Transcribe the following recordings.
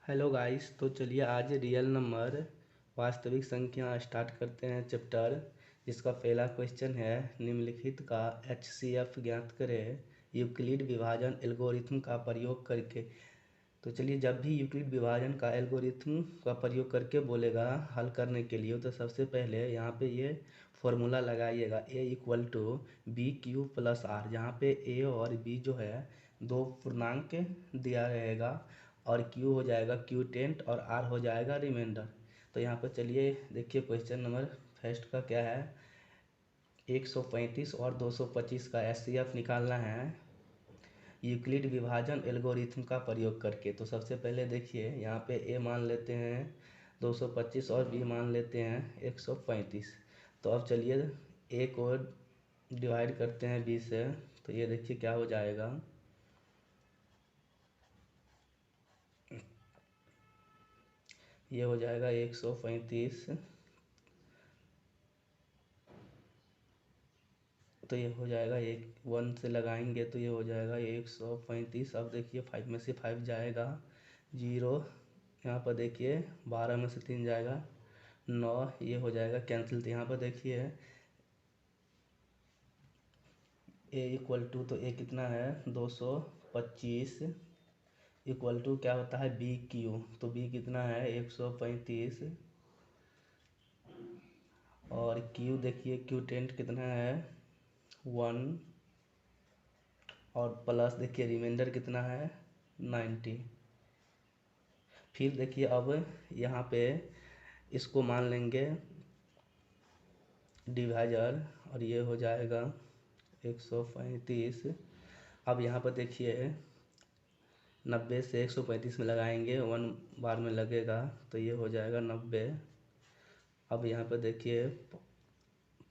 Hello guys, तो चलिए आज रियल नंबर वास्तविक संख्या स्टार्ट करते हैं चैप्टर, जिसका पहला क्वेश्चन है निम्नलिखित का एचसीएफ ज्ञात करें यूक्लिड विभाजन एल्गोरिथम का प्रयोग करके। तो चलिए, जब भी यूक्लिड विभाजन का एल्गोरिथम का प्रयोग करके बोलेगा हल करने के लिए, तो सबसे पहले यहाँ पे ये फॉर्मूला लगाइएगा A=BQ+R, जहाँ पे A और B जो है दो पूर्णांक दिया रहेगा और Q हो जाएगा क्यूटेंट और R हो जाएगा रिमाइंडर। तो यहाँ पर चलिए देखिए, क्वेश्चन नंबर फर्स्ट का क्या है। 135 और 225 का एचसीएफ निकालना है यूक्लिड विभाजन एल्गोरिथम का प्रयोग करके। तो सबसे पहले देखिए, यहाँ पे A मान लेते हैं 225 और B मान लेते हैं 135। तो अब चलिए A को डिवाइड करते हैं B से। तो ये देखिए क्या हो जाएगा, ये हो जाएगा 135। तो ये हो जाएगा, एक 1 से लगाएंगे तो ये हो जाएगा 135। अब देखिए 5 में से 5 जाएगा 0, यहाँ पर देखिए 12 में से 3 जाएगा 9, ये हो जाएगा कैंसिल। तो यहाँ पर देखिए A तो A कितना है 225 इक्वल टू क्या होता है BQ। तो B कितना है 135 और Q देखिए क्यूटेंट कितना है 1 और प्लस देखिए रिमाइंडर कितना है 90। फिर देखिए अब यहाँ पे इसको मान लेंगे डिवाइजर और ये हो जाएगा 135। अब यहाँ पर देखिए 90 से 135 में लगाएंगे 1 बार में लगेगा तो ये हो जाएगा 90। अब यहाँ पर देखिए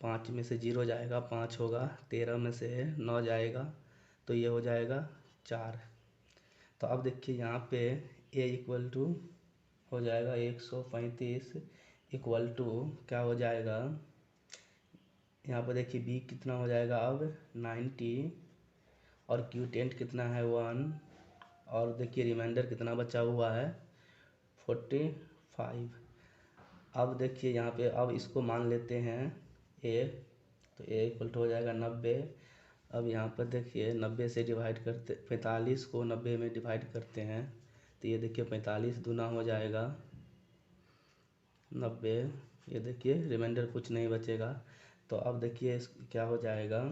5 में से 0 जाएगा 5 होगा, 13 में से 9 जाएगा तो ये हो जाएगा 4। तो अब देखिए यहाँ पे A= हो जाएगा 135 इक्वल टू क्या हो जाएगा, यहाँ पर देखिए B कितना हो जाएगा अब 90 और क्यूटेंट कितना है 1 और देखिए रिमाइंडर कितना बचा हुआ है 45। अब देखिए यहाँ पे अब इसको मान लेते हैं A। तो A= हो जाएगा 90। अब यहाँ पर देखिए 90 से डिवाइड करते 45 को 90 में डिवाइड करते हैं तो ये देखिए 45 दूना हो जाएगा 90। ये देखिए रिमाइंडर कुछ नहीं बचेगा। तो अब देखिए क्या हो जाएगा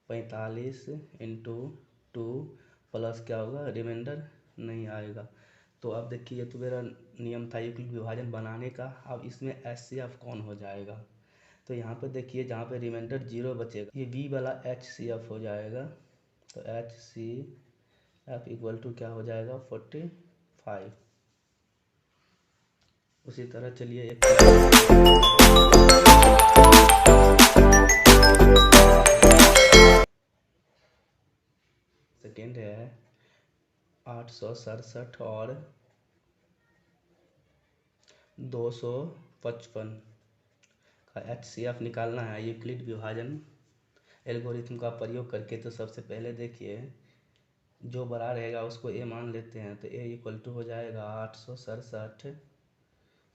45 इंटू 2 प्लस क्या होगा रिमाइंडर नहीं आएगा। तो अब देखिए ये तो मेरा नियम था यूक्लिड विभाजन बनाने का। अब इसमें एचसीएफ कौन हो जाएगा, तो यहाँ पे देखिए जहाँ पे रिमाइंडर 0 बचेगा ये बी वाला एचसीएफ हो जाएगा। तो एचसीएफ इक्वल टू क्या हो जाएगा 45। उसी तरह चलिए एक सेकेंड है 867 और 255 का एचसीएफ निकालना है यूक्लिड विभाजन एल्गोरिथम का प्रयोग करके। तो सबसे पहले देखिए जो बड़ा रहेगा उसको A मान लेते हैं। तो A= हो जाएगा 867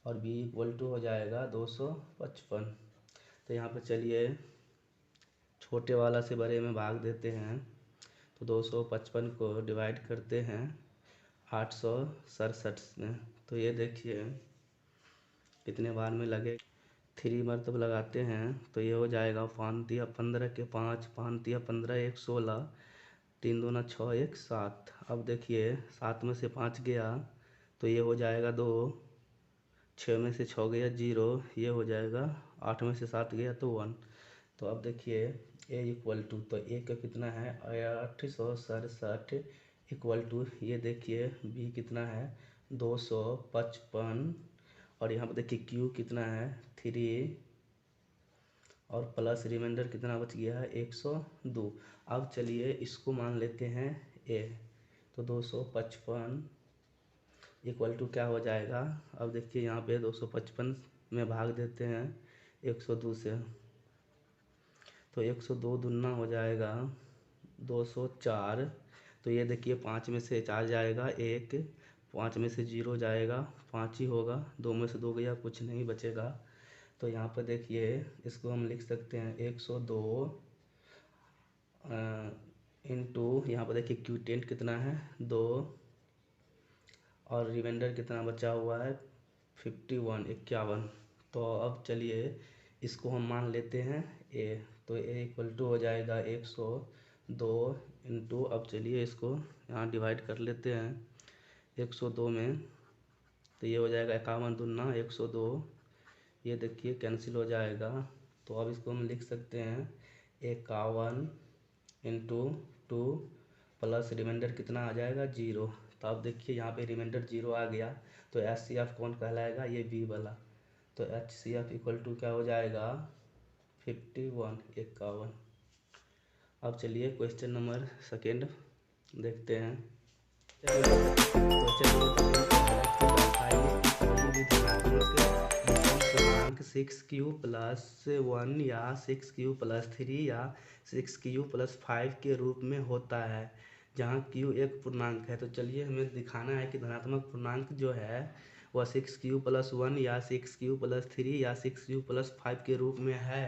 और B= हो जाएगा 255। तो यहाँ पर चलिए छोटे वाला से बड़े में भाग देते हैं। तो 255 को डिवाइड करते हैं 867 में। तो ये देखिए कितने बार में लगे 3 मतलब लगाते हैं तो ये हो जाएगा 5 × 15 के 5, 5 × 15 1 16, 3 दूना 6 1 7। अब देखिए 7 में से 5 गया तो ये हो जाएगा 2, 6 में से 6 गया 0, ये हो जाएगा 8 में से 7 गया तो 1। तो अब देखिए A= तो A का कितना है 867 इक्वल टू ये देखिए B कितना है 255 और यहाँ पर देखिए Q कितना है 3 और प्लस रिमाइंडर कितना बच गया है 102। अब चलिए इसको मान लेते हैं A। तो 255 इक्वल टू क्या हो जाएगा, अब देखिए यहाँ पे 255 में भाग देते हैं 102 से। तो 102 दूना हो जाएगा 204। तो ये देखिए 5 में से 4 जाएगा 1 5 में से 0 जाएगा, 5 ही होगा, 2 में से 2 गया, कुछ नहीं बचेगा। तो यहाँ पर देखिए इसको हम लिख सकते हैं 102 इंटू, यहाँ पर देखिए क्यूटेंट कितना है 2, और रिमाइंडर कितना बचा हुआ है 51। तो अब चलिए इसको हम मान लेते हैं ए। तो ए इक्वल टू हो जाएगा 102 इंटू, अब चलिए इसको यहाँ डिवाइड कर लेते हैं 102 में। तो ये हो जाएगा 51 दूना 102, ये देखिए कैंसिल हो जाएगा। तो अब इसको हम लिख सकते हैं 51 इंटू 2 प्लस रिमाइंडर कितना आ जाएगा 0। तो अब देखिए यहाँ पे रिमाइंडर 0 आ गया, तो HCF कौन कहलाएगा, ये बी वाला। तो HCF इक्वल टू क्या हो जाएगा 51। अब चलिए क्वेश्चन नंबर सेकेंड देखते हैं। क्वेश्चन नंबर 6Q प्लस 1 या 6Q प्लस 3 या 6Q प्लस 5 के रूप में होता है, जहाँ Q एक पूर्णांक है। तो चलिए हमें दिखाना है कि धनात्मक पूर्णांक जो है वह 6Q प्लस 1 या 6Q प्लस 3 या 6Q प्लस 5 के रूप में है।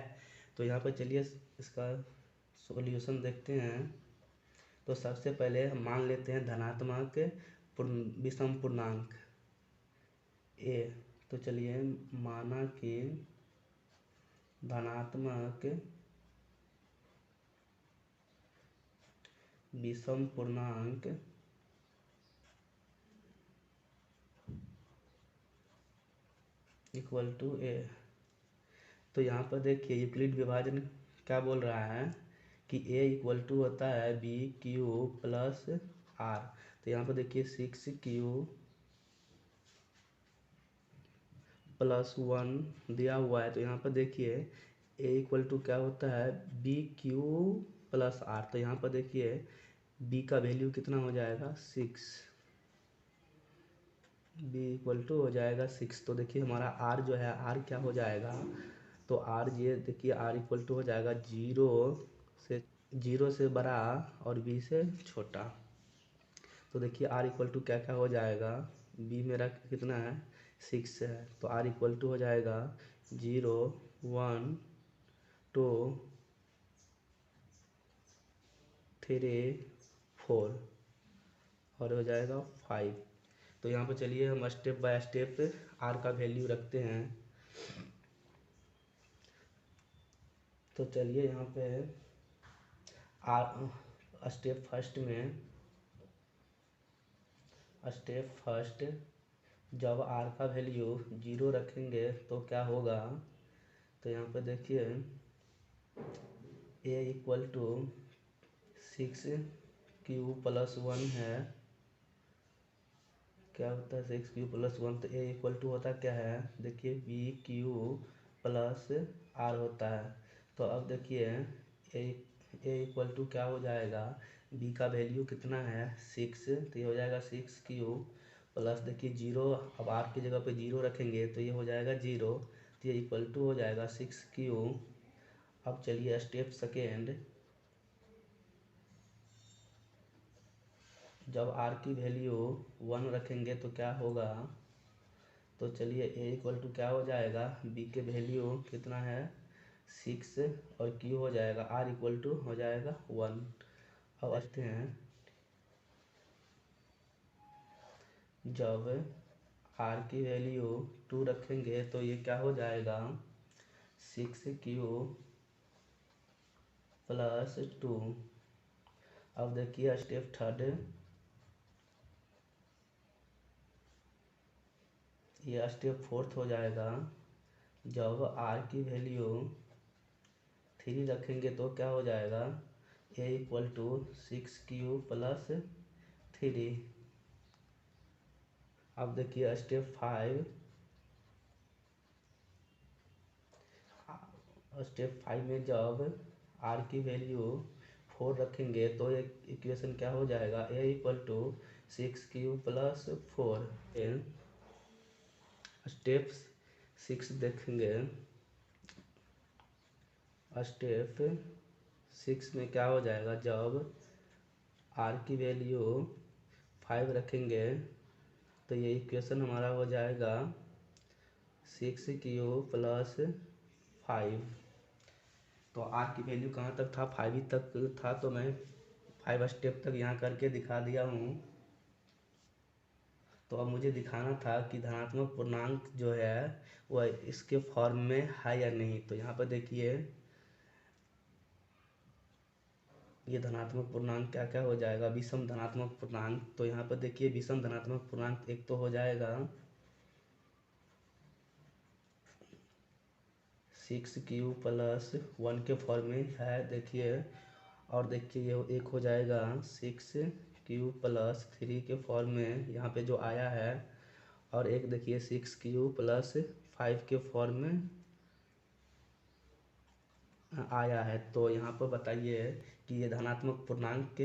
तो यहाँ पर चलिए इसका सॉल्यूशन देखते हैं। तो सबसे पहले हम मान लेते हैं धनात्मक विषम पूर्णांक ए। तो चलिए माना कि धनात्मक विषम पूर्णांक इक्वल टू ए। तो यहाँ पर देखिए यूक्लिड विभाजन क्या बोल रहा है कि ए इक्वल टू होता है BQ प्लस आर। तो यहाँ पर देखिए 6Q प्लस 1 दिया हुआ है। तो यहाँ पर देखिए ए इक्वल टू क्या होता है BQ प्लस आर। तो यहाँ पर देखिए बी का वैल्यू कितना हो जाएगा 6, बी इक्वल टू हो जाएगा 6। तो देखिए हमारा आर जो है, आर क्या हो जाएगा, तो आर ये देखिए आर इक्वल टू हो जाएगा 0 से बड़ा और बी से छोटा। तो देखिए आर इक्वल टू क्या क्या हो जाएगा, बी मेरा कितना है 6 है, तो आर इक्वल टू हो जाएगा 0 1 2 3 4 और हो जाएगा 5। तो यहाँ पर चलिए हम स्टेप बाय स्टेप आर का वैल्यू रखते हैं। तो चलिए यहाँ पे आर स्टेप फर्स्ट जब आर का वैल्यू 0 रखेंगे तो क्या होगा। तो यहाँ पे देखिए ए इक्वल टू 6Q प्लस 1 है, क्या होता है 6Q प्लस 1। तो ए इक्वल टू होता क्या है, देखिए BQ प्लस आर होता है। तो अब देखिए ए इक्वल टू क्या हो जाएगा, बी का वैल्यू कितना है 6, तो ये हो जाएगा 6Q प्लस देखिए 0, अब आर की जगह पे 0 रखेंगे तो ये हो जाएगा 0, तो ये इक्वल टू हो जाएगा 6Q। अब चलिए स्टेप सेकेंड, जब आर की वैल्यू 1 रखेंगे तो क्या होगा। तो चलिए ए इक्वल टू क्या हो जाएगा, बी के वैल्यू कितना है 6 और क्यू हो जाएगा आर इक्वल टू हो जाएगा 1। अब आते हैं जब आर की वैल्यू 2 रखेंगे तो ये क्या हो जाएगा 6Q प्लस 2। अब देखिए स्टेप थर्ड, ये स्टेप फोर्थ हो जाएगा, जब आर की वैल्यू 3 रखेंगे तो क्या हो जाएगा a equal to 6Q plus 3। अब देखिए स्टेप 5, में जब आर की वैल्यू 4 रखेंगे तो एक इक्वेशन क्या हो जाएगा a equal to 6Q plus 4। Step 6 देखेंगे, स्टेप 6 में क्या हो जाएगा, जब आर की वैल्यू 5 रखेंगे तो ये इक्वेशन हमारा हो जाएगा 6 क्यू प्लस 5। तो आर की वैल्यू कहाँ तक था, 5 ही तक था, तो मैं 5 स्टेप तक यहाँ करके दिखा दिया हूँ। तो अब मुझे दिखाना था कि धनात्मक पूर्णांक जो है वह इसके फॉर्म में है या नहीं। तो यहाँ पर देखिए ये धनात्मक पूर्णांक क्या क्या हो जाएगा, विषम धनात्मक पूर्णांक। तो यहाँ पर देखिए विषम धनात्मक पूर्णांक एक तो हो जाएगा 6 क्यू प्लस 1 के फॉर्म में है, देखिए। और देखिए ये एक हो जाएगा 6 क्यू प्लस 3 के फॉर्म में यहाँ पे जो आया है। और एक देखिए 6 क्यू प्लस 5 के फॉर्म में आया है। तो यहाँ पर बताइए कि ये धनात्मक पूर्णांक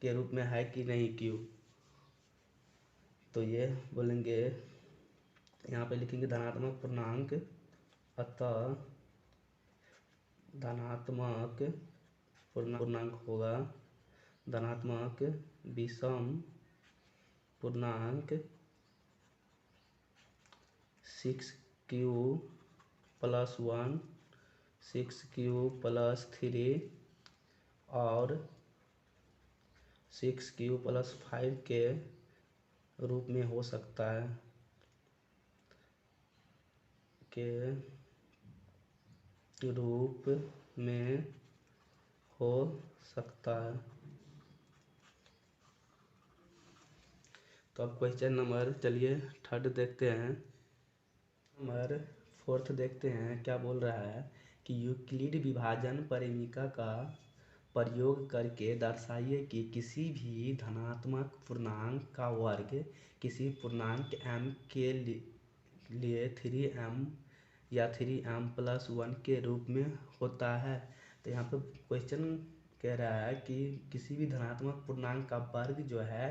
के रूप में है कि नहीं क्यू। तो ये बोलेंगे, यहाँ पे लिखेंगे धनात्मक पूर्णांक, अतः धनात्मक पूर्णांक होगा, धनात्मक विषम पूर्णांक 6 क्यू प्लस 1, 6 क्यू प्लस 3 और 6 क्यू प्लस 5 के रूप में हो सकता है, के रूप में हो सकता है। तो अब क्वेश्चन नंबर चलिए थर्ड देखते हैं। नंबर फोर्थ देखते हैं, क्या बोल रहा है कि यूक्लिड विभाजन परिमिका का प्रयोग करके दर्शाइए कि किसी भी धनात्मक पूर्णांक का वर्ग किसी पूर्णांक m के लिए 3m या 3m प्लस 1 के रूप में होता है। तो यहाँ पर क्वेश्चन कह रहा है कि किसी भी धनात्मक पूर्णांक का वर्ग जो है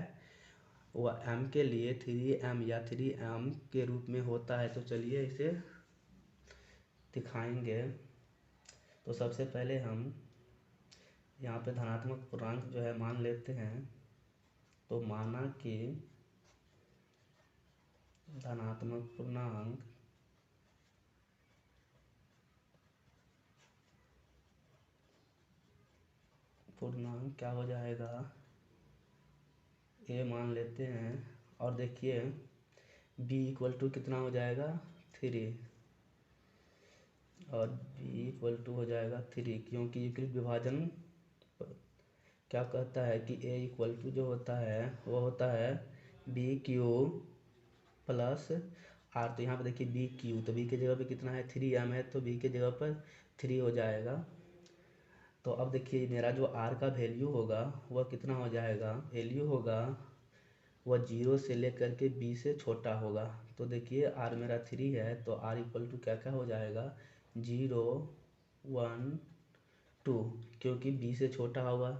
वह m के लिए 3m या 3m के रूप में होता है। तो चलिए इसे दिखाएंगे। तो सबसे पहले हम यहाँ पे धनात्मक पूर्णांक जो है मान लेते हैं। तो माना कि धनात्मक पूर्णांक क्या हो जाएगा, ये मान लेते हैं। और देखिए b इक्वल टू कितना हो जाएगा 3, और b इक्वल टू हो जाएगा 3, क्योंकि यूक्लिड विभाजन क्या कहता है कि a इक्वल टू जो होता है वो होता है BQ प्लस R। तो यहाँ पे देखिए BQ, तो B के जगह पे कितना है 3m है, तो B के जगह पर 3 हो जाएगा। तो अब देखिए मेरा जो R का वैल्यू होगा वह कितना हो जाएगा, वैल्यू होगा वह 0 से लेकर के b से छोटा होगा। तो देखिए R मेरा 3 है, तो R इक्वल टू क्या क्या हो जाएगा 0, 1, 2, क्योंकि b से छोटा होगा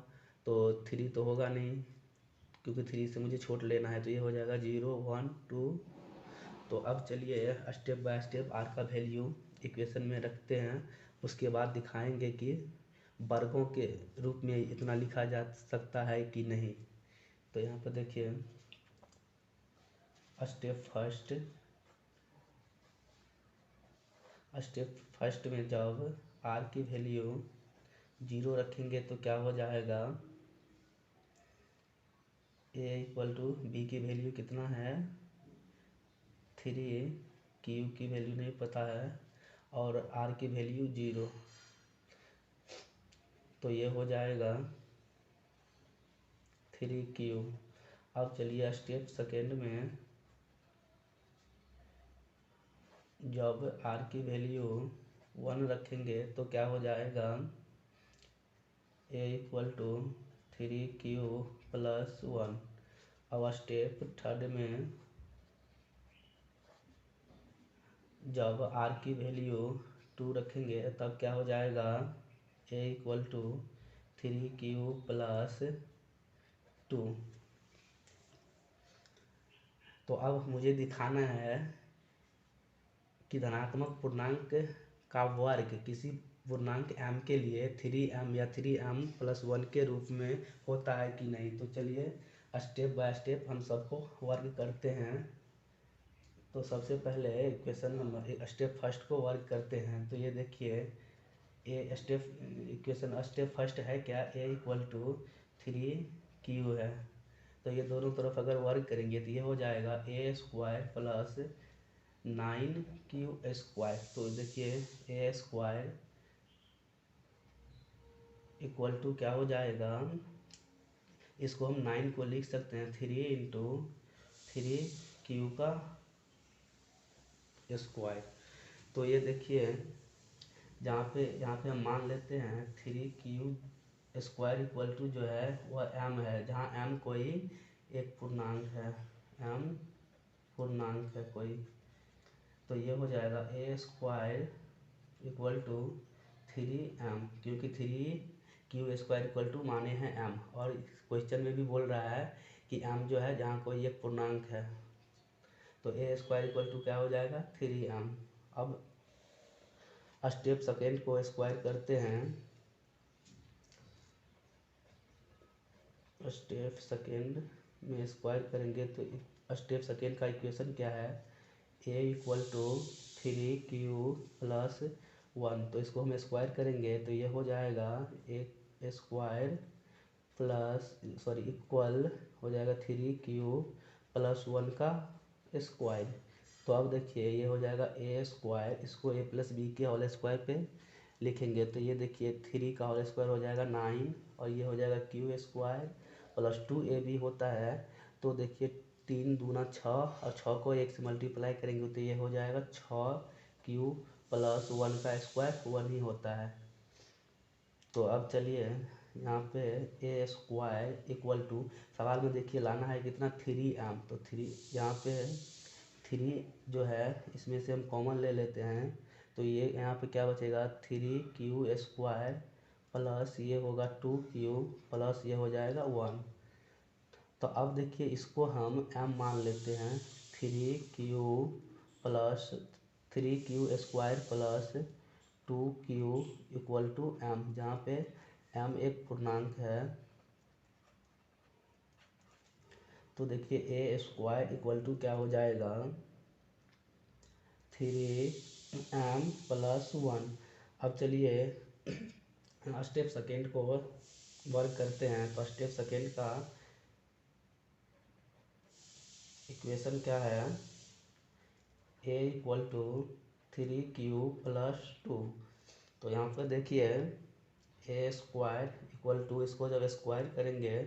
तो 3 तो होगा नहीं, क्योंकि 3 से मुझे छोट लेना है। तो ये हो जाएगा 0, 1, 2। तो अब चलिए स्टेप बाय स्टेप R का वैल्यू इक्वेशन में रखते हैं, उसके बाद दिखाएंगे कि वर्गों के रूप में इतना लिखा जा सकता है कि नहीं। तो यहाँ पर देखिए स्टेप फर्स्ट में जब R की वैल्यू 0 रखेंगे तो क्या हो जाएगा, a इक्वल टू बी की वैल्यू कितना है 3, Q की वैल्यू नहीं पता है, और R की वैल्यू 0। तो ये हो जाएगा 3Q। अब चलिए स्टेप सेकेंड में जब R की वैल्यू 1 रखेंगे तो क्या हो जाएगा, a equal to 3Q plus 1। अब स्टेप थर्ड में जब R की वैल्यू 2 रखेंगे तब क्या हो जाएगा, a equal to 3Q plus 2। तो अब मुझे दिखाना है कि धनात्मक पूर्णांक का वर्ग किसी पूर्णांक m के लिए 3m या 3m प्लस 1 के रूप में होता है कि नहीं। तो चलिए स्टेप बाय स्टेप हम सबको वर्ग करते हैं। तो सबसे पहले इक्वेशन नंबर स्टेप फर्स्ट को वर्क करते हैं। तो ये देखिए a step equation step first है क्या, ए इक्वल टू 3q है। तो ये दोनों तरफ अगर वर्क करेंगे तो ये हो जाएगा ए स्क्वायर प्लस 9q स्क्वायर। तो देखिए ए स्क्वायर इक्वल टू क्या हो जाएगा, इसको हम 9 को लिख सकते हैं 3 का स्क्वायर। तो ये देखिए यहाँ पे हम मान लेते हैं 3q स्क्वायर इक्वल टू जो है वह m है, जहाँ m कोई एक पूर्णांक है, m पूर्णांक है कोई। तो ये हो जाएगा ए स्क्वायर इक्वल टू 3m, क्योंकि 3q स्क्वायर इक्वल टू माने हैं m, और क्वेश्चन में भी बोल रहा है कि m जो है जहाँ कोई एक पूर्णांक है। तो ए स्क्वायर इक्वल टू क्या हो जाएगा 3m। अब स्टेप सेकेंड को स्क्वायर करते हैं। स्टेप सेकेंड में स्क्वायर करेंगे तो स्टेप सेकेंड का इक्वेशन क्या है, ए इक्वल टू 3q प्लस 1। तो इसको हम स्क्वायर करेंगे तो ये हो जाएगा एक स्क्वायर प्लस इक्वल हो जाएगा 3q प्लस 1 का स्क्वायर। तो अब देखिए ये हो जाएगा ए स्क्वायर, इसको ए प्लस बी के होल स्क्वायर पे लिखेंगे। तो ये देखिए 3 का होल स्क्वायर हो जाएगा 9, और ये हो जाएगा क्यू स्क्वायर प्लस 2ab होता है। तो देखिए 3 दूना 6, और 6 को 1 से मल्टीप्लाई करेंगे तो ये हो जाएगा 6q प्लस 1 का स्क्वायर 1 ही होता है। तो अब चलिए यहाँ पे ए स्क्वायर इक्वल टू, सवाल में देखिए लाना है कितना 3m। तो 3 यहाँ पे 3 जो है इसमें से हम कॉमन ले लेते हैं। तो ये यहाँ पे क्या बचेगा 3q स्क्वायर प्लस ये होगा 2q प्लस ये हो जाएगा 1। तो अब देखिए इसको हम m मान लेते हैं, 3q square plus 2q equal to m, जहाँ पे m एक पूर्णांक है। तो देखिए ए स्क्वायर इक्वल टू क्या हो जाएगा 3m प्लस 1। अब चलिए स्टेप सेकेंड को वर्क करते हैं। तो स्टेप सेकेंड का इक्वेशन क्या है, ए इक्वल टू 3q प्लस 2। तो यहाँ पर देखिए ए स्क्वायर इक्वल टू, इसको जब स्क्वायर करेंगे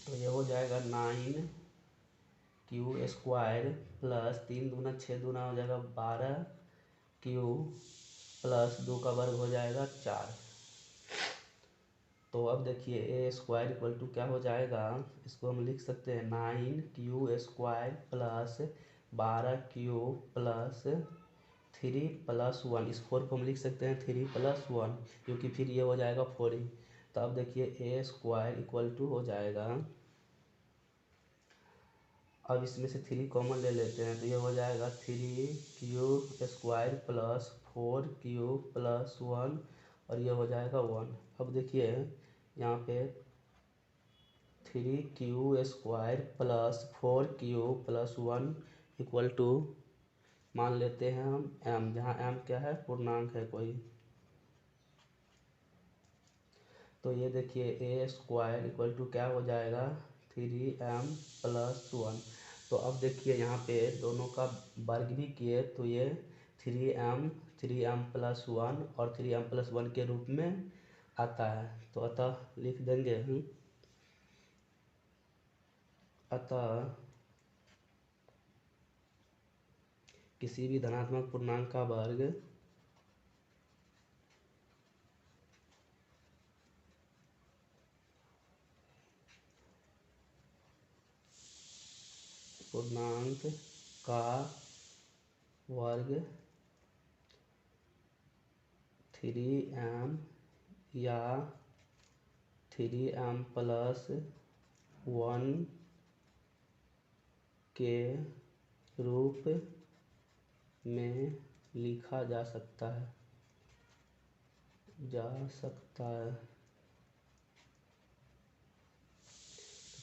तो ये हो जाएगा 9q स्क्वायर प्लस 3 दूना 6 दूना हो जाएगा 12q प्लस 2 का वर्ग हो जाएगा 4। तो अब देखिए ए स्क्वायर इक्वल टू क्या हो जाएगा, इसको हम लिख सकते हैं 9q square plus 12q plus 3 plus 1। इस 4 को हम लिख सकते हैं 3 प्लस 1, क्योंकि फिर ये हो जाएगा 4 ही। तो अब देखिए ए स्क्वायर इक्वल टू हो जाएगा, अब इसमें से 3 कॉमन ले लेते हैं तो ये हो जाएगा 3q square plus 4q plus 1, और ये हो जाएगा 1। अब देखिए यहाँ पे 3q square plus 4q plus 1 equal to मान लेते हैं हम m, जहाँ m क्या है पूर्णांक है कोई। तो ये देखिए ए स्क्वायर इक्वल टू क्या हो जाएगा 3m प्लस 1। तो अब देखिए यहाँ पे दोनों का वर्ग भी किए तो ये 3m प्लस 1 और 3m प्लस 1 के रूप में आता है। तो अतः लिख देंगे अतः किसी भी धनात्मक पूर्णांक का वर्ग का वर्ग 3m या 3m प्लस 1 के रूप में लिखा जा सकता है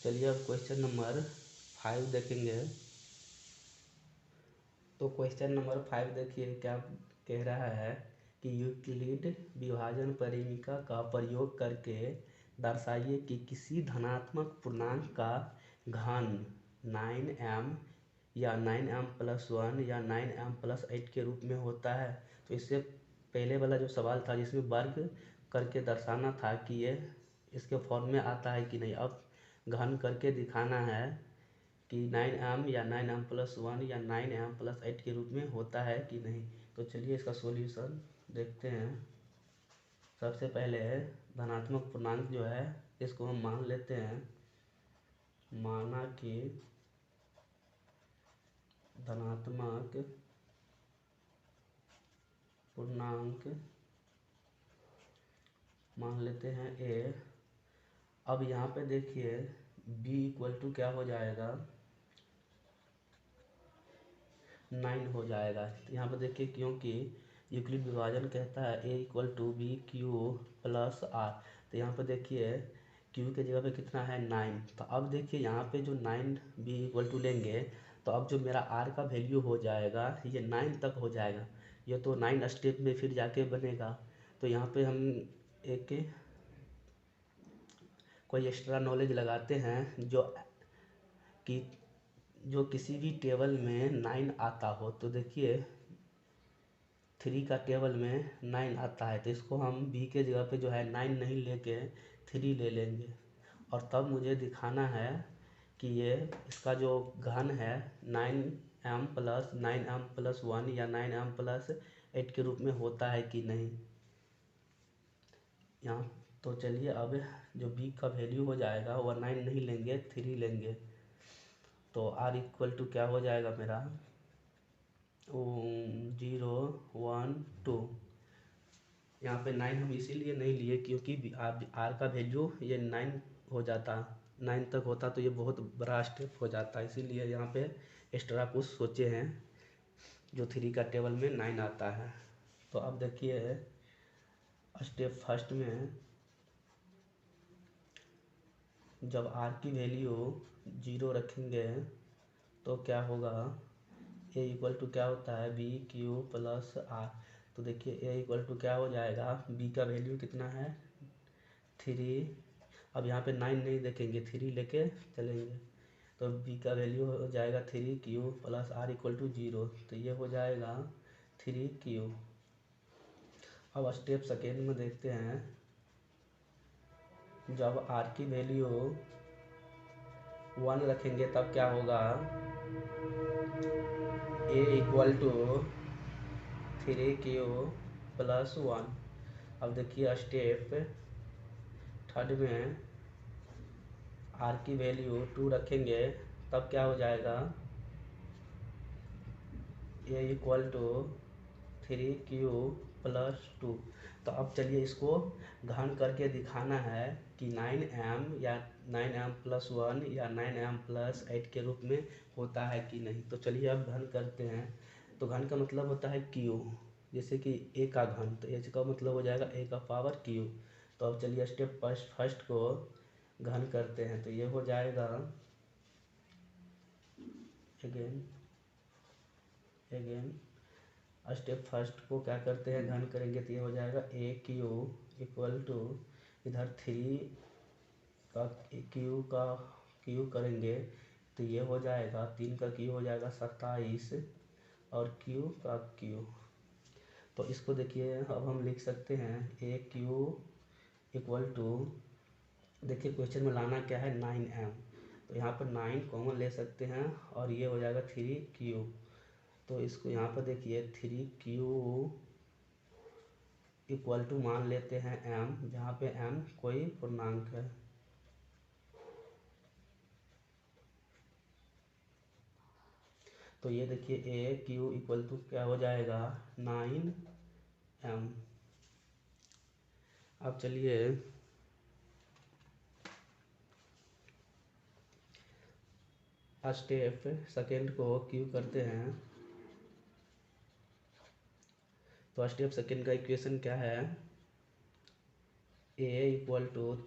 चलिए अब क्वेश्चन नंबर 5 देखेंगे तो क्वेश्चन नंबर 5 देखिए क्या कह रहा है कि यूक्लिड विभाजन परिमिका का प्रयोग करके दर्शाइए कि किसी धनात्मक पूर्णांक का घन 9m या 9m+1 या 9m+8 के रूप में होता है। तो इससे पहले वाला जो सवाल था जिसमें वर्ग करके दर्शाना था कि ये इसके फॉर्म में आता है कि नहीं, अब घन करके दिखाना है कि 9m या 9m+1 या 9m+8 के रूप में होता है कि नहीं। तो चलिए इसका सॉल्यूशन देखते हैं। सबसे पहले धनात्मक पूर्णांक जो है इसको हम मान लेते हैं, माना कि धनात्मक पूर्णांक मान लेते हैं a। अब यहाँ पे देखिए b क्या हो जाएगा, 9 हो जाएगा। तो यहाँ पे देखिए क्योंकि यूक्लिड विभाजन कहता है a = b/q+r। तो यहाँ पे देखिए q के जगह पे कितना है 9। तो अब देखिए यहाँ पे जो 9 b लेंगे तो अब जो मेरा r का वैल्यू हो जाएगा ये 9 तक हो जाएगा। ये तो 9 स्टेप में फिर जाके बनेगा। तो यहाँ पे हम एक कोई एक्स्ट्रा नॉलेज लगाते हैं जो किसी भी टेबल में 9 आता हो। तो देखिए 3 का टेबल में 9 आता है तो इसको हम b के जगह पे जो है 9 नहीं लेके 3 ले लेंगे और तब मुझे दिखाना है कि ये इसका जो घन है 9m+1 या 9m+8 के रूप में होता है कि नहीं। यहाँ तो चलिए अब जो b का वैल्यू हो जाएगा वो 9 नहीं लेंगे 3 लेंगे। तो r क्या हो जाएगा मेरा 0 1 2। यहाँ पे 9 हम इसीलिए नहीं लिए क्योंकि r का वैल्यू ये 9 हो जाता, 9 तक होता तो ये बहुत बड़ा स्टेप हो जाता, इसीलिए यहाँ पे एक्स्ट्रा कुछ सोचे हैं जो 3 का टेबल में 9 आता है। तो अब देखिए स्टेप फर्स्ट में जब r की वैल्यू 0 रखेंगे तो क्या होगा, a क्या होता है b/q+r। तो देखिए a क्या हो जाएगा, b का वैल्यू कितना है 3। अब यहाँ पे 9 नहीं देखेंगे 3 लेके चलेंगे तो b का वैल्यू हो जाएगा 3q+r = 0। तो ये हो जाएगा 3q। अब स्टेप सेकेंड में देखते हैं, जब r की वैल्यू 1 रखेंगे तब क्या होगा, a = 3q+1। अब देखिए स्टेप थर्ड में r की वैल्यू 2 रखेंगे तब क्या हो जाएगा, a = 3q+2। तो अब चलिए इसको घन करके दिखाना है कि 9m या 9m+1 या 9m+8 के रूप में होता है कि नहीं। तो चलिए अब घन करते हैं। तो घन का मतलब होता है q, जैसे कि a का घन, तो h का मतलब हो जाएगा a⁻q। तो अब चलिए स्टेप फर्स्ट को घन करते हैं। तो ये हो जाएगा अगेन स्टेप फर्स्ट को क्या करते हैं घन करेंगे तो ये हो जाएगा a/q = इधर 3 का q करेंगे तो ये हो जाएगा 3 का q हो जाएगा 27 और q का q। तो इसको देखिए अब हम लिख सकते हैं a/q = देखिए क्वेश्चन में लाना क्या है 9m, तो यहाँ पर 9 कॉमन ले सकते हैं और ये हो जाएगा 3q। तो इसको यहाँ पर देखिए 3q = मान लेते हैं m, जहाँ पे m कोई पूर्णांक है। तो ये देखिए a/q = क्या हो जाएगा 9m। अब चलिए स्टेप सेकेंड को q करते हैं। तो स्टेप सेकेंड का इक्वेशन क्या है, a =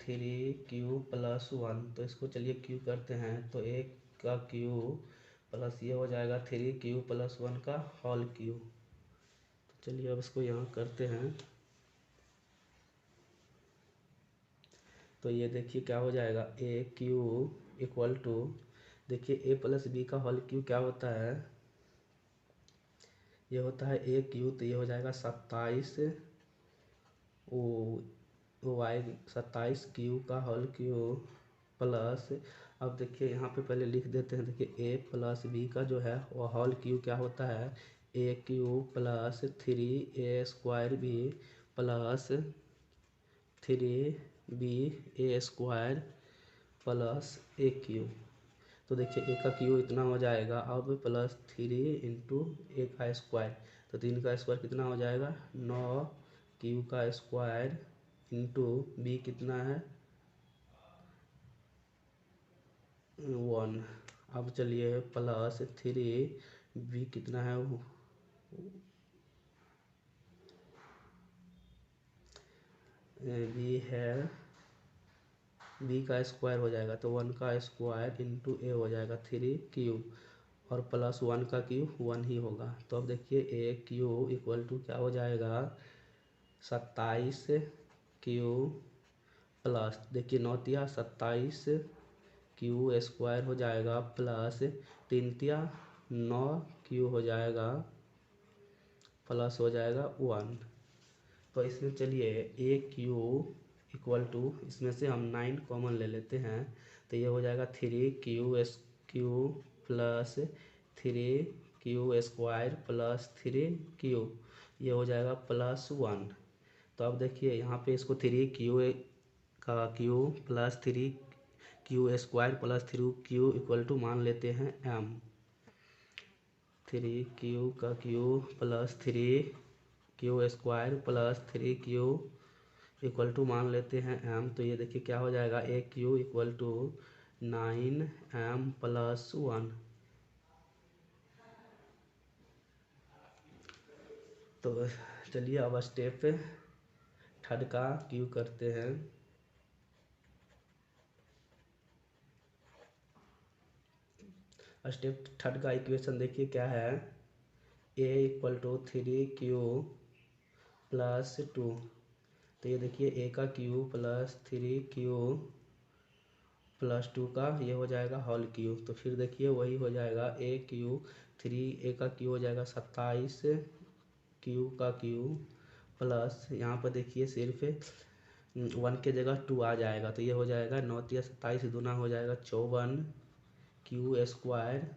3q+1। तो इसको चलिए q करते हैं। तो का क्यू प्लस ये हो जाएगा 3q प्लस 1 का होल क्यू। तो चलिए अब इसको यहाँ करते हैं। तो ये देखिए क्या हो जाएगा, ए क्यू इक्वल टू, देखिए ए प्लस बी का होल क्यू क्या होता है, ये होता है ए क्यू, तो ये हो जाएगा 27 ओ वाई 27 क्यू का होल क्यू प्लस, अब देखिए यहाँ पे पहले लिख देते हैं, देखिए ए प्लस बी का जो है वो होल क्यू क्या होता है, a cube plus 3a² b plus 3ba² plus a cube. तो देखिए ए का क्यू इतना हो जाएगा, अब प्लस 3 इंटू ए का स्क्वायर, तो 3 का स्क्वायर कितना हो जाएगा 9 क्यू का स्क्वायर इंटू बी कितना है 1। अब चलिए प्लस 3 बी कितना है बी है, बी का स्क्वायर हो जाएगा तो 1 का स्क्वायर इंटू ए हो जाएगा 3q और प्लस 1 का क्यू 1 ही होगा। तो अब देखिए ए क्यू इक्वल टू क्या हो जाएगा 27 क्यू प्लस, देखिए 9 तिया 27 क्यू स्क्वायर हो जाएगा प्लस 3 तिया 9 क्यू हो जाएगा प्लस हो जाएगा 1। तो इसमें चलिए ए क्यू इक्वल टू, इसमें से हम 9 कॉमन ले लेते हैं, तो ये हो जाएगा 3q plus 3q² plus 3q, ये हो जाएगा प्लस 1। तो अब देखिए यहाँ पे इसको 3q का cube plus 3q² plus 3q equal to मान लेते हैं m, 3q का cube plus 3q² plus 3q equal to मान लेते हैं m। तो ये देखिए क्या हो जाएगा a cube equal to 9m plus 1। तो चलिए अब स्टेप थर्ड का क्यू करते हैं। स्टेप थर्ड का इक्वेशन देखिए क्या है, ए इक्वल टू 3q प्लस 2, तो ये देखिए ए का क्यू प्लस 3q प्लस 2 का ये हो जाएगा होल क्यू। तो फिर देखिए वही हो जाएगा ए क्यू 3 ए का क्यू हो जाएगा 27 क्यू का क्यू प्लस, यहाँ पर देखिए सिर्फ 1 के जगह 2 आ जाएगा, तो ये हो जाएगा 9 तिया 27 दूना हो जाएगा 54 क्यू स्क्वायर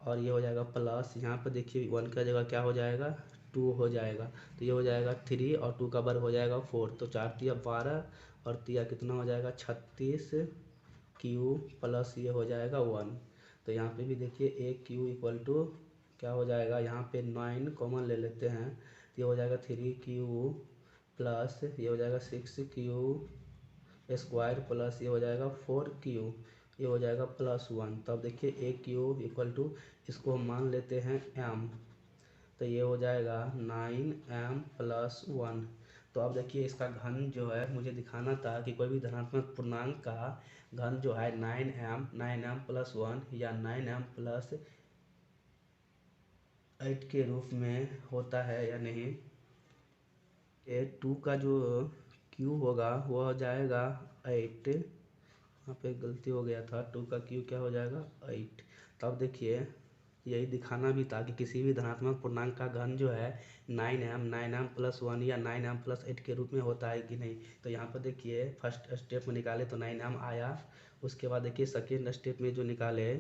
और ये हो जाएगा प्लस, यहाँ पर देखिए 1 का जगह क्या हो जाएगा 2 हो जाएगा, तो ये हो जाएगा 3 और 2 का बर हो जाएगा 4, तो 4 तिया 12 और तिया कितना हो जाएगा 36 क्यू प्लस ये हो जाएगा 1। तो यहाँ पे भी देखिए ए क्यू इक्वल टू क्या हो जाएगा, यहाँ पे 9 कॉमन ले लेते हैं, तो ये हो जाएगा 3q प्लस ये हो जाएगा 6q² प्लस ये हो जाएगा 4q, ये हो जाएगा प्लस 1। तब देखिए ए क्यू इक्वल टू इसको हम मान लेते हैं m, तो ये हो जाएगा 9m प्लस 1। तो अब देखिए इसका घन जो है मुझे दिखाना था कि कोई भी धनात्मक पूर्णांक का घन जो है 9m प्लस 1 या 9m प्लस 8 के रूप में होता है या नहीं। ये 2 का जो क्यू होगा वो हो जाएगा 8, यहाँ पे गलती हो गया था, 2 का क्यू क्या हो जाएगा 8। तब देखिए यही दिखाना भी था कि किसी भी धनात्मक पूर्णांक का घन जो है 9m प्लस 1 या 9m प्लस 8 के रूप में होता है कि नहीं। तो यहाँ पर देखिए फर्स्ट स्टेप में निकाले तो 9m आया, उसके बाद देखिए सेकेंड स्टेप में जो निकाले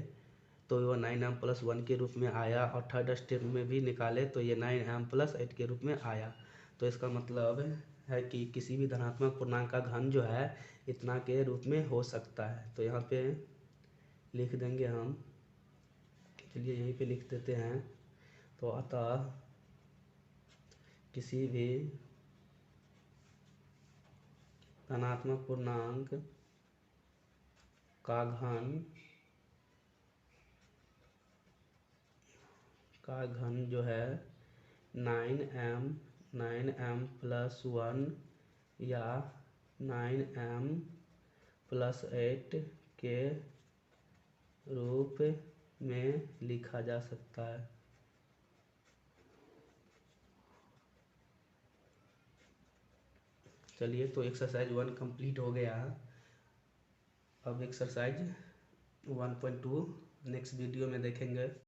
तो वो 9m प्लस 1 के रूप में आया और थर्ड स्टेप में भी निकाले तो ये 9m प्लस 8 के रूप में आया। तो इसका मतलब है कि किसी भी धनात्मक पूर्णांक का घन जो है इतना के रूप में हो सकता है। तो यहाँ पे लिख देंगे हम, चलिए यहीं पे लिख देते हैं। तो अतः किसी भी धनात्मक पूर्णांक का घन जो है 9m प्लस 1 या 9m प्लस 8 के रूप में लिखा जा सकता है। चलिए, तो एक्सरसाइज 1 कंप्लीट हो गया है। अब एक्सरसाइज 1.2 नेक्स्ट वीडियो में देखेंगे।